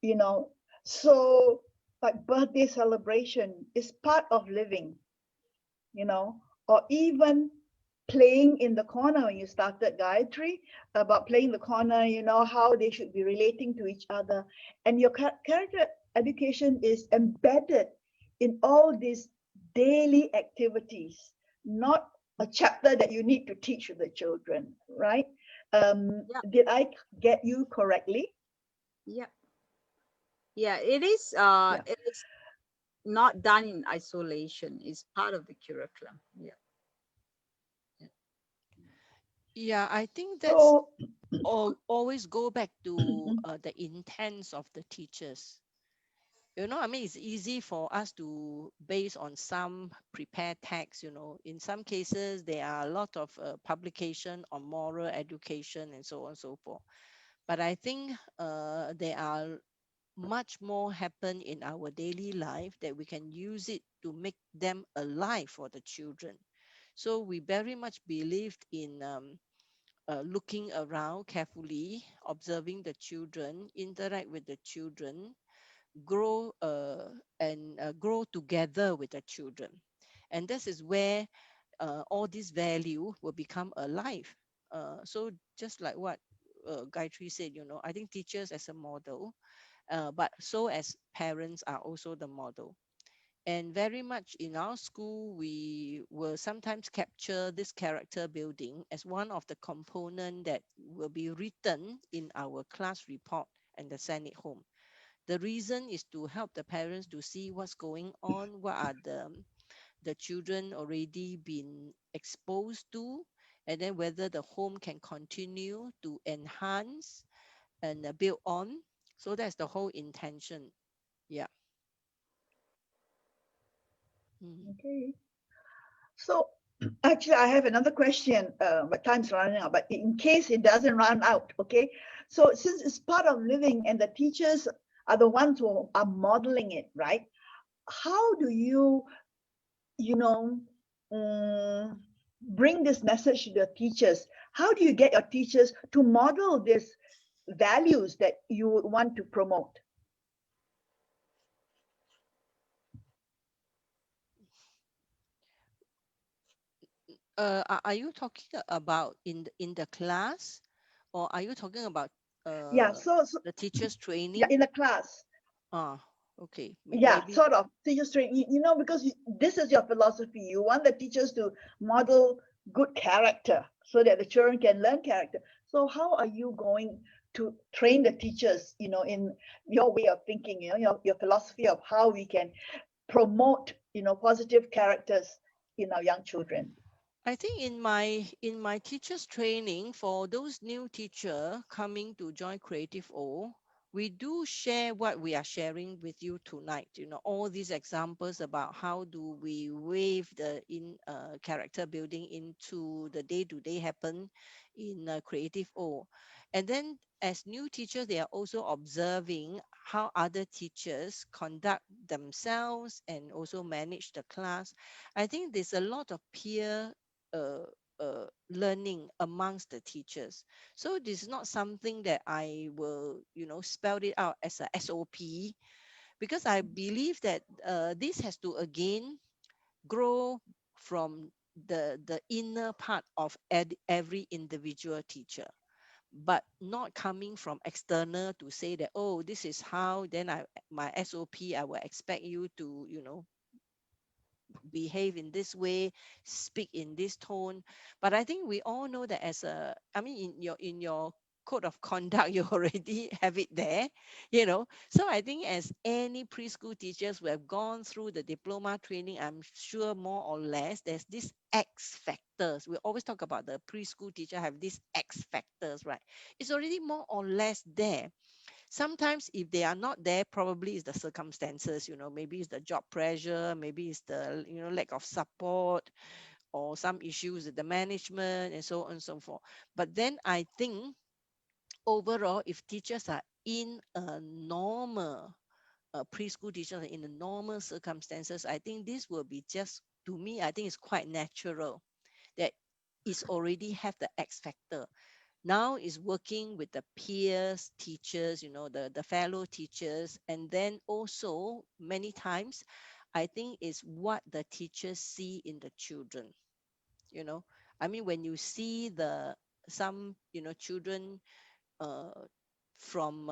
you know. So, like birthday celebration is part of living, you know, or even playing in the corner when you started Gayatri about playing the corner, you know, how they should be relating to each other. And your character education is embedded in all these daily activities, not a chapter that you need to teach the children, right? Yeah, Did I get you correctly? yeah, yeah. It is. Yeah. It is not done in isolation. It's part of the curriculum. Yeah. Yeah. Yeah, I think that's So, always go back to the intents of the teachers. I mean, it's easy for us to base on some prepared text. In some cases, there are a lot of publication on moral education and so on and so forth. But I think there are much more happen in our daily life that we can use it to make them alive for the children. So we very much believed in looking around carefully, observing the children, interact with the children, grow and grow together with the children. And this is where all this value will become alive. So just like what Gayatri said, I think teachers as a model, but so as parents are also the model. And very much in our school, we will sometimes capture this character building as one of the component that will be written in our class report and the send it home. The reason is to help the parents to see what's going on, what are the children already been exposed to, and then whether the home can continue to enhance and build on. So that's the whole intention. Yeah. Mhm. okay. So actually, I have another question, but time's running out. But in case it doesn't run out, okay. So since it's part of living, and the teachers are the ones who are modeling it, right? How do you, you know, bring this message to the teachers? How do you get your teachers to model these values that you want to promote? Are you talking about in the class, or are you talking about Yeah. uh, So the teachers yeah, training? in the class. Ah, okay, Yeah, maybe. sort of teachers training, because this is your philosophy. You want the teachers to model good character so that the children can learn character. So how are you going to train the teachers, in your way of thinking, your philosophy of how we can promote, positive characters in our young children? I think in my teachers training for those new teacher coming to join Creative O, we do share what we are sharing with you tonight. All these examples about how do we wave the in character building into the day-to-day happen in Creative O. And then as new teachers, they are also observing how other teachers conduct themselves and also manage the class. I think there's a lot of peer uh, learning amongst the teachers. So this is not something that I will, spell it out as a SOP, because I believe that this has to again grow from the inner part of every individual teacher. but not coming from external to say that, oh, this is how, then my SOP, I will expect you to, behave in this way, speak in this tone. But I think we all know that I mean, in your code of conduct, you already have it there, So I think as any preschool teachers who have gone through the diploma training, I'm sure more or less there's this X factors. We always talk about the preschool teacher have these X factors, right? It's already more or less there. Sometimes if they are not there, probably it's the circumstances, maybe it's the job pressure, maybe it's the lack of support, or some issues with the management, and so on and so forth. But then I think overall, if teachers are in a normal preschool teachers in the normal circumstances, I think this will be just, to me, I think it's quite natural that it's already have the X factor. Now is working with the peers, teachers, the fellow teachers. And then also many times, I think is what the teachers see in the children, you know. I mean, when you see some, children uh, from,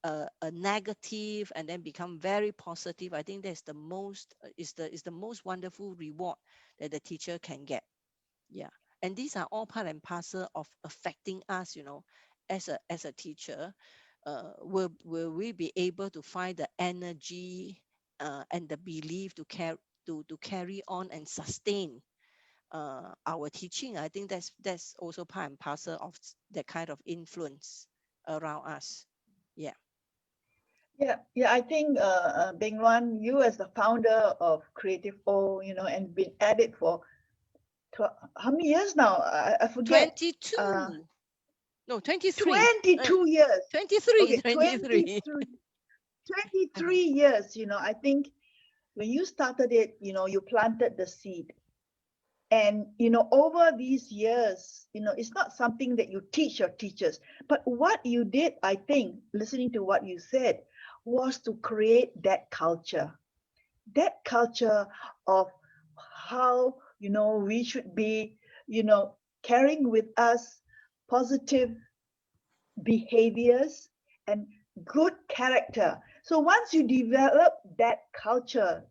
a negative and then become very positive, I think that's the most, is the most wonderful reward that the teacher can get. Yeah. And these are all part and parcel of affecting us, as a teacher. Will we be able to find the energy and the belief to carry on and sustain our teaching? I think that's also part and parcel of that kind of influence around us. Yeah. Yeah, I think Bing Luan, you as the founder of Creative O, and been at it for how many years now? I forget. 22. No, 23. 22 years. 23. Okay, 23. 23 years. I think when you started it, you planted the seed. And, over these years, it's not something that you teach your teachers. But what you did, I think, listening to what you said, was to create that culture. That culture of how, we should be, carrying with us positive behaviors and good character. So once you develop that culture,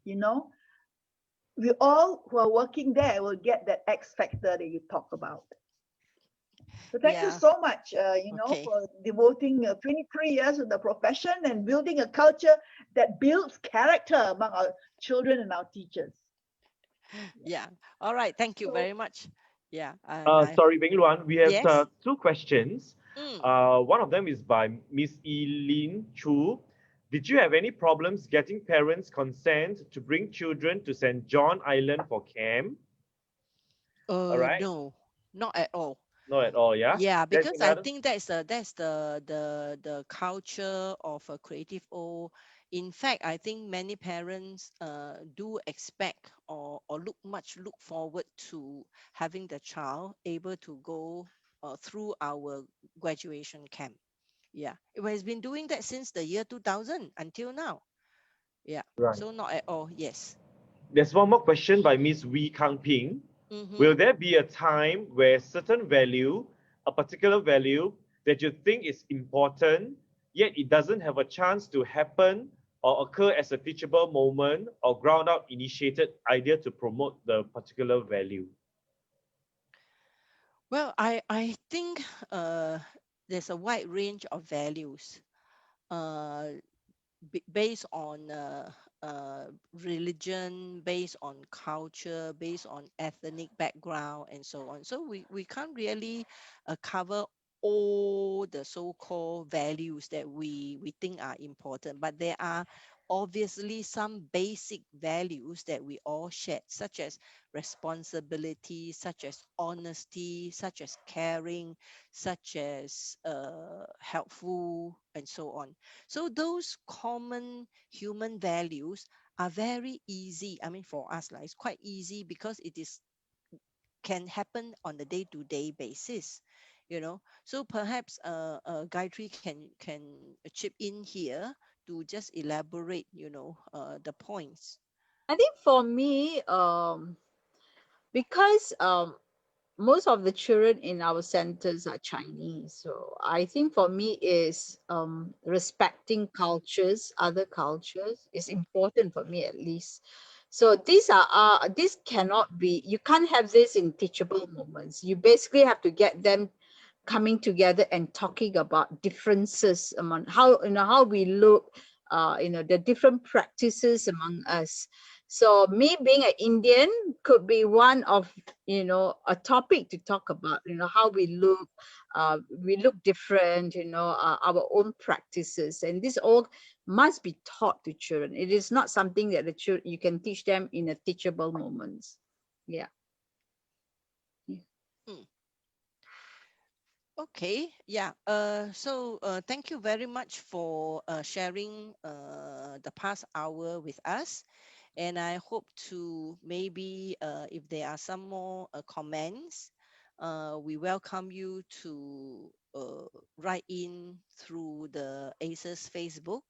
we all who are working there will get that X factor that you talk about. So thank you Yeah. so much, Okay. for devoting 23 years in the profession and building a culture that builds character among our children and our teachers. Yeah. All right. Thank you So very much. Yeah. And I, Sorry, Beng Luan, we have yes. two questions. Mm. One of them is by Miss Eileen Chu. Did you have any problems getting parents' consent to bring children to St. John Island for camp? All right, No, not at all. not at all, yeah? Yeah, There's because I another, think that's the culture of a creative O. In fact, I think many parents do expect or look forward to having the child able to go through our graduation camp. Yeah, it has been doing that since the year 2000 until now. Yeah, right. so not at all. Yes. There's one more question by Miss Wee Kang Ping. Mm-hmm. Will there be a time where certain value, a particular value that you think is important, yet it doesn't have a chance to happen or occur as a teachable moment or ground out initiated idea to promote the particular value? Well, I think there's a wide range of values. Uh, based on religion, based on culture, based on ethnic background, and so on. So we can't really cover all the so-called values that we think are important, but there are obviously some basic values that we all share, such as responsibility, such as honesty, such as caring, such as helpful, and so on. So those common human values are very easy. I mean, for us, like, it's quite easy because it is can happen on a day-to-day basis. So perhaps Gayatri can chip in here to just elaborate, the points. I think for me, because most of the children in our centers are Chinese. So I think for me is respecting cultures, other cultures is important for me at least. So these cannot be, you can't have this in teachable moments. You basically have to get them coming together and talking about differences among how, how we look, the different practices among us. So me being an Indian could be one of, a topic to talk about, how we look different, our own practices, and this all must be taught to children. It is not something that the children you can teach them in a teachable moments. Yeah. Mm. Okay, yeah. Thank you very much for sharing the past hour with us. And I hope to maybe if there are some more comments, we welcome you to write in through the ACES Facebook,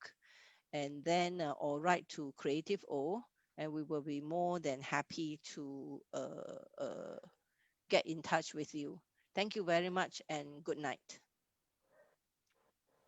and then or write to Creative O, and we will be more than happy to get in touch with you. Thank you very much and good night.